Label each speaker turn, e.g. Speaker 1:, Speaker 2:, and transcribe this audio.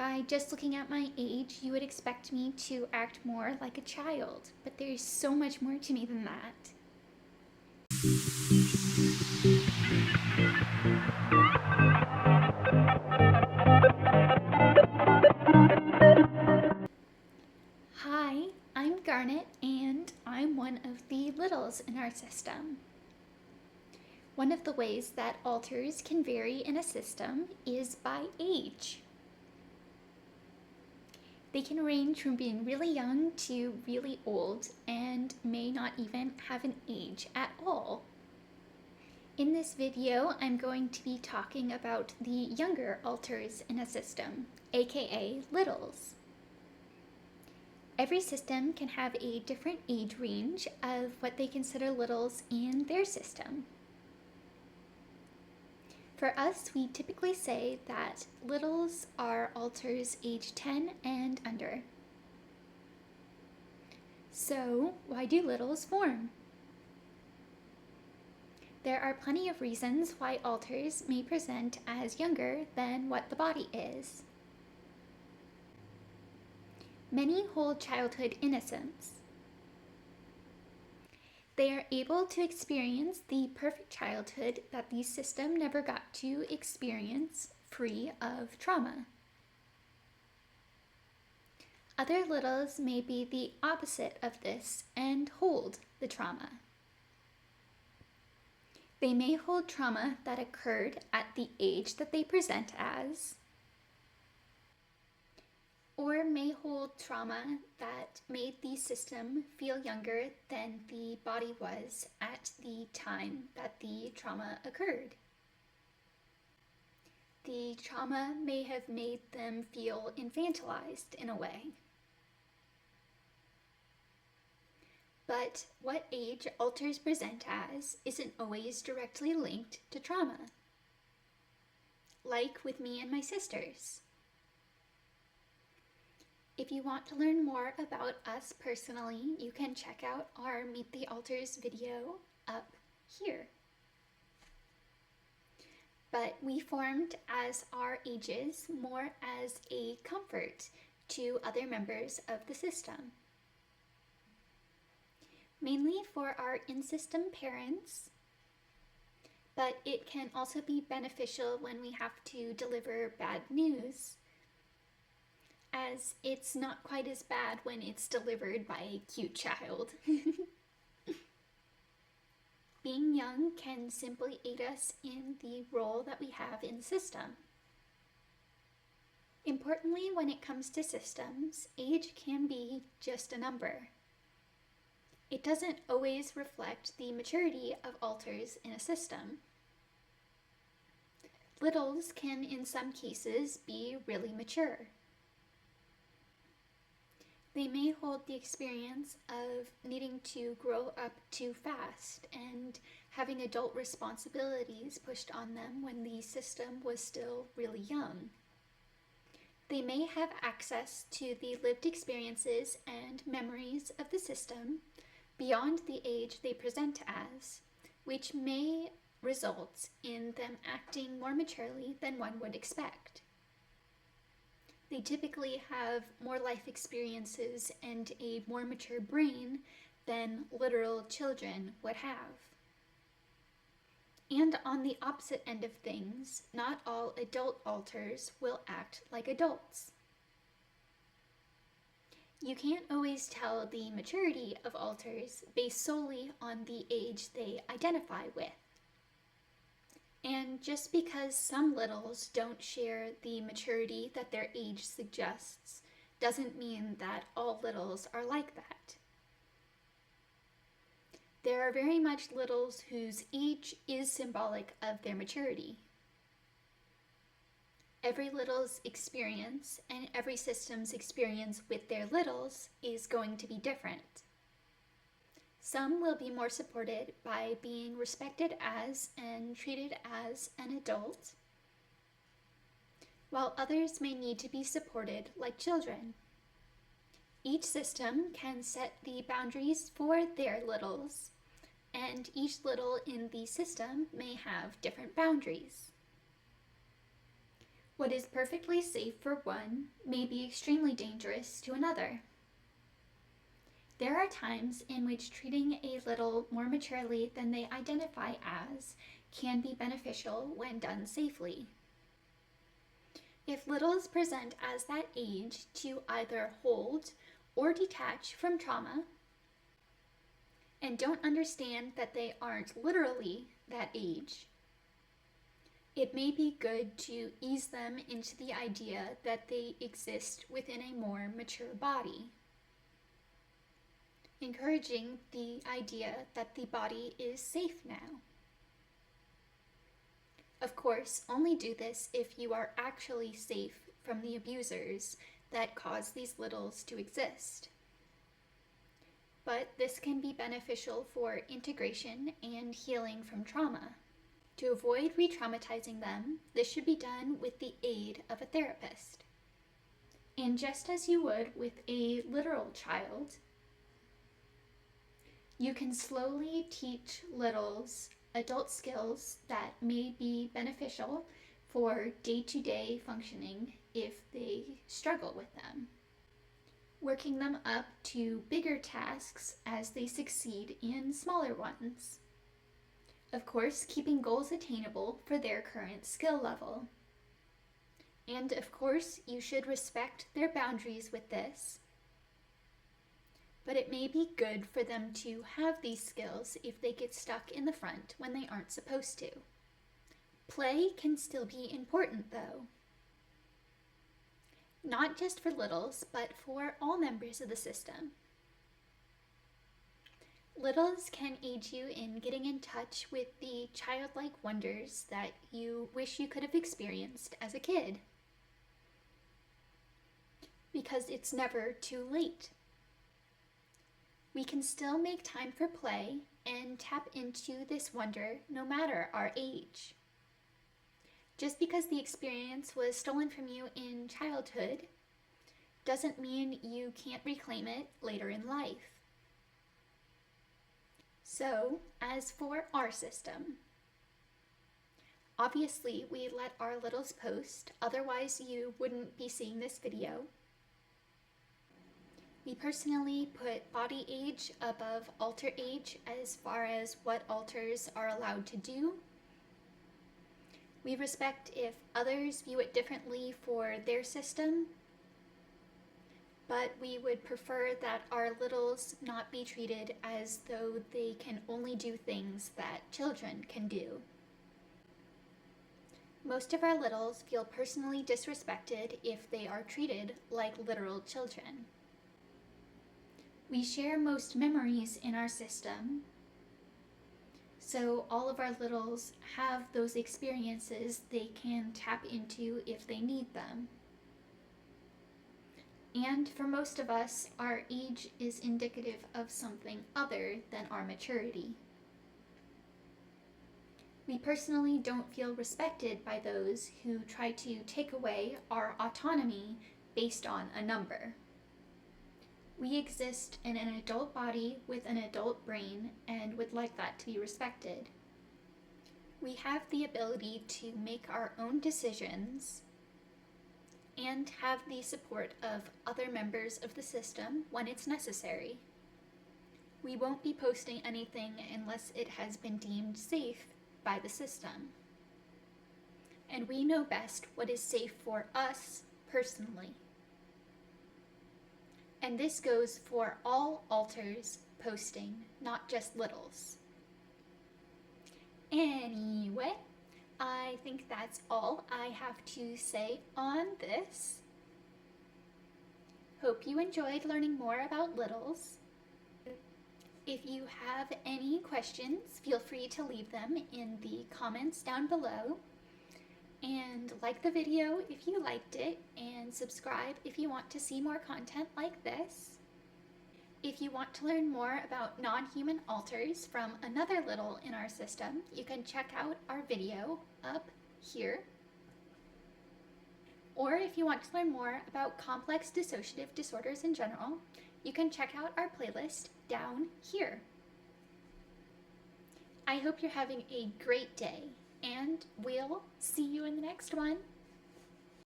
Speaker 1: By just looking at my age, you would expect me to act more like a child, but there's so much more to me than that. Hi, I'm Garnet, and I'm one of the littles in our system. One of the ways that alters can vary in a system is by age. They can range from being really young to really old and may not even have an age at all. In this video, I'm going to be talking about the younger alters in a system, aka littles. Every system can have a different age range of what they consider littles in their system. For us, we typically say that littles are alters age 10 and under. So, why do littles form? There are plenty of reasons why alters may present as younger than what the body is. Many hold childhood innocence. They are able to experience the perfect childhood that the system never got to experience, free of trauma. Other littles may be the opposite of this and hold the trauma. They may hold trauma that occurred at the age that they present as, or may hold trauma that made the system feel younger than the body was at the time that the trauma occurred. The trauma may have made them feel infantilized in a way. But what age alters present as isn't always directly linked to trauma. Like with me and my sisters. If you want to learn more about us personally, you can check out our Meet the Alters video up here. But we formed as our ages more as a comfort to other members of the system. Mainly for our in-system parents, but it can also be beneficial when we have to deliver bad news, as it's not quite as bad when it's delivered by a cute child. Being young can simply aid us in the role that we have in the system. Importantly, when it comes to systems, age can be just a number. It doesn't always reflect the maturity of alters in a system. Littles can, in some cases, be really mature. They may hold the experience of needing to grow up too fast and having adult responsibilities pushed on them when the system was still really young. They may have access to the lived experiences and memories of the system beyond the age they present as, which may result in them acting more maturely than one would expect. They typically have more life experiences and a more mature brain than literal children would have. And on the opposite end of things, not all adult alters will act like adults. You can't always tell the maturity of alters based solely on the age they identify with. And just because some littles don't share the maturity that their age suggests, doesn't mean that all littles are like that. There are very much littles whose age is symbolic of their maturity. Every little's experience and every system's experience with their littles is going to be different. Some will be more supported by being respected as and treated as an adult, while others may need to be supported like children. Each system can set the boundaries for their littles, and each little in the system may have different boundaries. What is perfectly safe for one may be extremely dangerous to another. There are times in which treating a little more maturely than they identify as can be beneficial when done safely. If littles present as that age to either hold or detach from trauma, and don't understand that they aren't literally that age, it may be good to ease them into the idea that they exist within a more mature body, encouraging the idea that the body is safe now. Of course, only do this if you are actually safe from the abusers that cause these littles to exist. But this can be beneficial for integration and healing from trauma. To avoid re-traumatizing them, this should be done with the aid of a therapist. And just as you would with a literal child, you can slowly teach littles adult skills that may be beneficial for day-to-day functioning if they struggle with them, working them up to bigger tasks as they succeed in smaller ones. Of course, keeping goals attainable for their current skill level. And of course, you should respect their boundaries with this. But it may be good for them to have these skills if they get stuck in the front when they aren't supposed to. Play can still be important though. Not just for littles, but for all members of the system. Littles can aid you in getting in touch with the childlike wonders that you wish you could have experienced as a kid. Because it's never too late. We can still make time for play and tap into this wonder no matter our age. Just because the experience was stolen from you in childhood doesn't mean you can't reclaim it later in life. So, as for our system, obviously we let our littles post, otherwise you wouldn't be seeing this video. We personally put body age above alter age as far as what alters are allowed to do. We respect if others view it differently for their system, but we would prefer that our littles not be treated as though they can only do things that children can do. Most of our littles feel personally disrespected if they are treated like literal children. We share most memories in our system, so all of our littles have those experiences they can tap into if they need them. And for most of us, our age is indicative of something other than our maturity. We personally don't feel respected by those who try to take away our autonomy based on a number. We exist in an adult body with an adult brain and would like that to be respected. We have the ability to make our own decisions and have the support of other members of the system when it's necessary. We won't be posting anything unless it has been deemed safe by the system. And we know best what is safe for us personally. And this goes for all alters posting, not just littles. Anyway, I think that's all I have to say on this. Hope you enjoyed learning more about littles. If you have any questions, feel free to leave them in the comments down below. And like the video if you liked it, and subscribe if you want to see more content like this. If you want to learn more about non-human alters from another little in our system, you can check out our video up here. Or if you want to learn more about complex dissociative disorders in general, you can check out our playlist down here. I hope you're having a great day, and we'll see you in the next one.